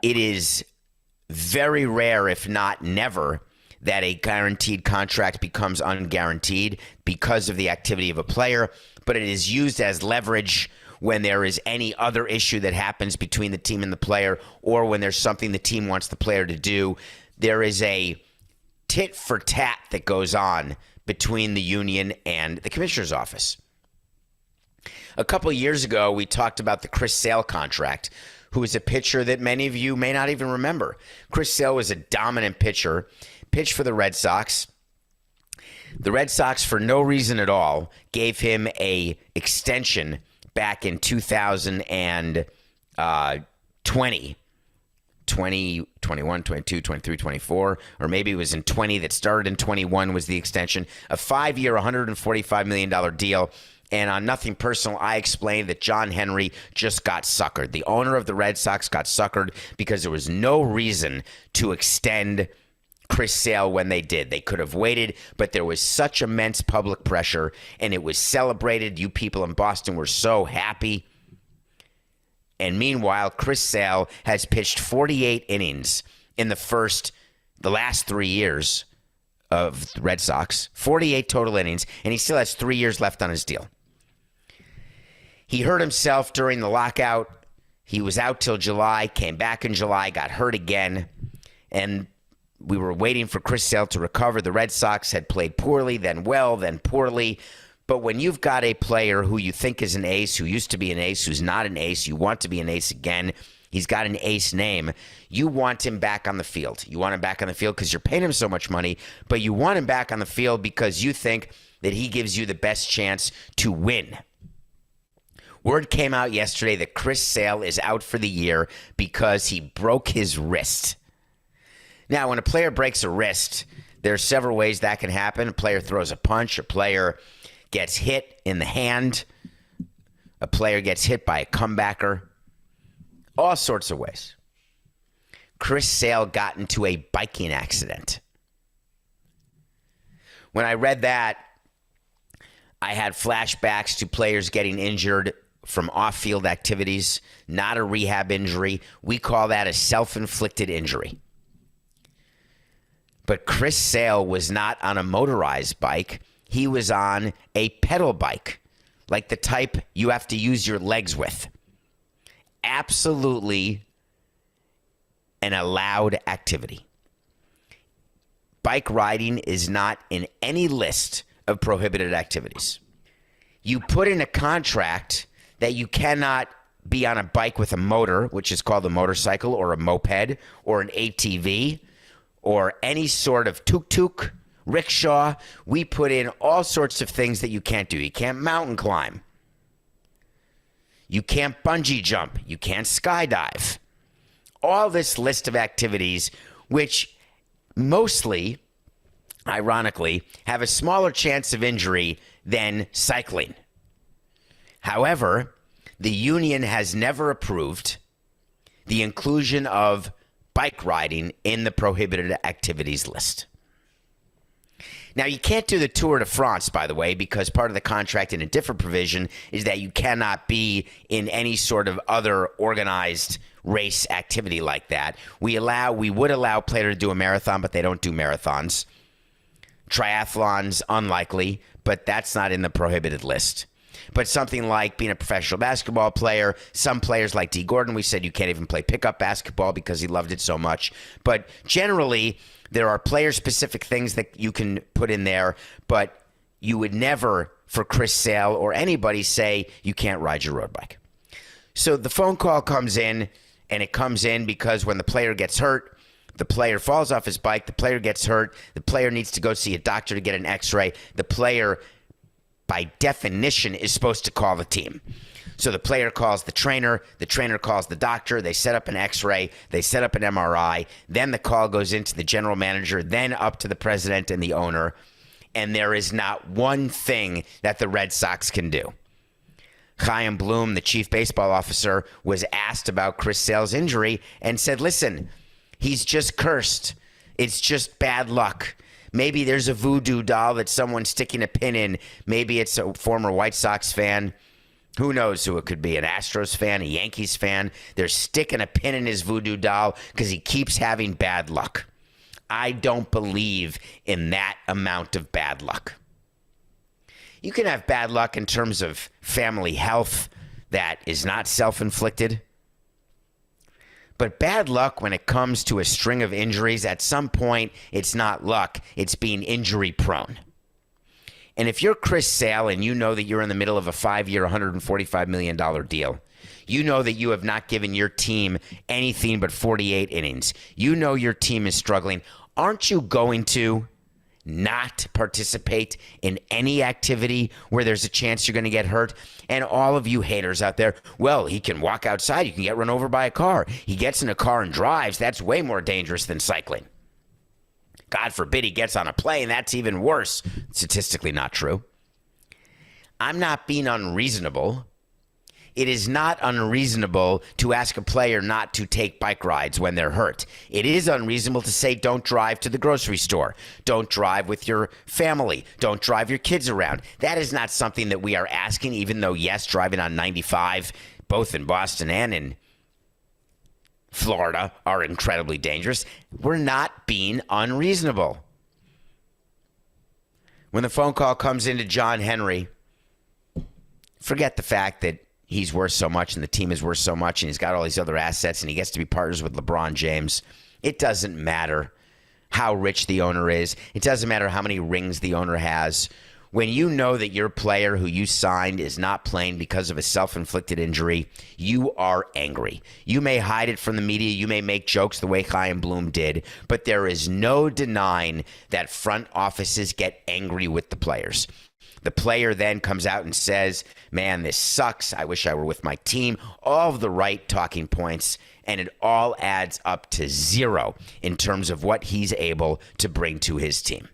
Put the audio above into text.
it is very rare, if not never, that a guaranteed contract becomes unguaranteed because of the activity of a player, but it is used as leverage when there is any other issue that happens between the team and the player, or when there's something the team wants the player to do. There is a tit for tat that goes on between the union and the commissioner's office. A couple of years ago, we talked about the Chris Sale contract, who is a pitcher that many of you may not even remember. Chris Sale was a dominant pitcher, pitched for the Red Sox. The Red Sox, for no reason at all, gave him a extension back in 2020, 21, 22, 23, 24, or maybe it was in 20 that started in 21 was the extension. A 5-year, $145 million deal. And on Nothing Personal, I explained that John Henry just got suckered. The owner of the Red Sox got suckered because there was no reason to extend Chris Sale when they did. They could have waited, but there was such immense public pressure, and it was celebrated. You people in Boston were so happy. And meanwhile, Chris Sale has pitched 48 innings in the last 3 years of the Red Sox, 48 total innings, and he still has 3 years left on his deal. He hurt himself during the lockout. He was out till July, came back in July, got hurt again, and we were waiting for Chris Sale to recover. The Red Sox had played poorly, then well, then poorly. But when you've got a player who you think is an ace, who used to be an ace, who's not an ace, you want to be an ace again, he's got an ace name, you want him back on the field. You want him back on the field because you're paying him so much money, but you want him back on the field because you think that he gives you the best chance to win. Word came out yesterday that Chris Sale is out for the year because he broke his wrist. Now, when a player breaks a wrist, there are several ways that can happen. A player throws a punch, a player gets hit in the hand, a player gets hit by a comebacker, all sorts of ways. Chris Sale got into a biking accident. When I read that, I had flashbacks to players getting injured from off-field activities, not a rehab injury. We call that a self-inflicted injury. But Chris Sale was not on a motorized bike. He was on a pedal bike, like the type you have to use your legs with. Absolutely an allowed activity. Bike riding is not in any list of prohibited activities. You put in a contract that you cannot be on a bike with a motor, which is called a motorcycle or a moped or an ATV or any sort of tuk-tuk, rickshaw. We put in all sorts of things that you can't do. You can't mountain climb. You can't bungee jump. You can't skydive. All this list of activities, which mostly, ironically, have a smaller chance of injury than cycling. However, the union has never approved the inclusion of bike riding in the prohibited activities list. Now, you can't do the Tour de France, by the way, because part of the contract in a different provision is that you cannot be in any sort of other organized race activity like that. We would allow a player to do a marathon, but they don't do marathons. Triathlons, unlikely, but that's not in the prohibited list. But something like being a professional basketball player, some players like D. Gordon, we said you can't even play pickup basketball because he loved it so much. But generally, there are player-specific things that you can put in there, but you would never, for Chris Sale or anybody, say you can't ride your road bike. So the phone call comes in, and it comes in because when the player gets hurt, the player falls off his bike, the player gets hurt, the player needs to go see a doctor to get an x-ray. The player, by definition, is supposed to call the team. So the player calls the trainer calls the doctor, they set up an x-ray, they set up an MRI, then the call goes into the general manager, then up to the president and the owner, and there is not one thing that the Red Sox can do. Chaim Bloom, the chief baseball officer, was asked about Chris Sale's injury and said, listen, he's just cursed. It's just bad luck. Maybe there's a voodoo doll that someone's sticking a pin in. Maybe it's a former White Sox fan. Who knows who it could be? An Astros fan, a Yankees fan. They're sticking a pin in his voodoo doll because he keeps having bad luck. I don't believe in that amount of bad luck. You can have bad luck in terms of family health that is not self-inflicted. But bad luck when it comes to a string of injuries, at some point, it's not luck. It's being injury prone. And if you're Chris Sale and you know that you're in the middle of a 5-year, $145 million deal, you know that you have not given your team anything but 48 innings. You know your team is struggling. Aren't you going to not participate in any activity where there's a chance you're going to get hurt? And all of you haters out there, well, he can walk outside. You can get run over by a car. He gets in a car and drives. That's way more dangerous than cycling. God forbid he gets on a plane. That's even worse. Statistically not true. I'm not being unreasonable. It is not unreasonable to ask a player not to take bike rides when they're hurt. It is unreasonable to say don't drive to the grocery store. Don't drive with your family. Don't drive your kids around. That is not something that we are asking, even though, yes, driving on 95, both in Boston and in Florida, are incredibly dangerous. We're not being unreasonable. When the phone call comes into John Henry, forget the fact that he's worth so much and the team is worth so much and he's got all these other assets and he gets to be partners with LeBron James. It doesn't matter how rich the owner is. It doesn't matter how many rings the owner has. When you know that your player who you signed is not playing because of a self-inflicted injury, you are angry. You may hide it from the media. You may make jokes the way Chaim Bloom did, but there is no denying that front offices get angry with the players. The player then comes out and says, man, this sucks. I wish I were with my team. All of the right talking points, and it all adds up to zero in terms of what he's able to bring to his team.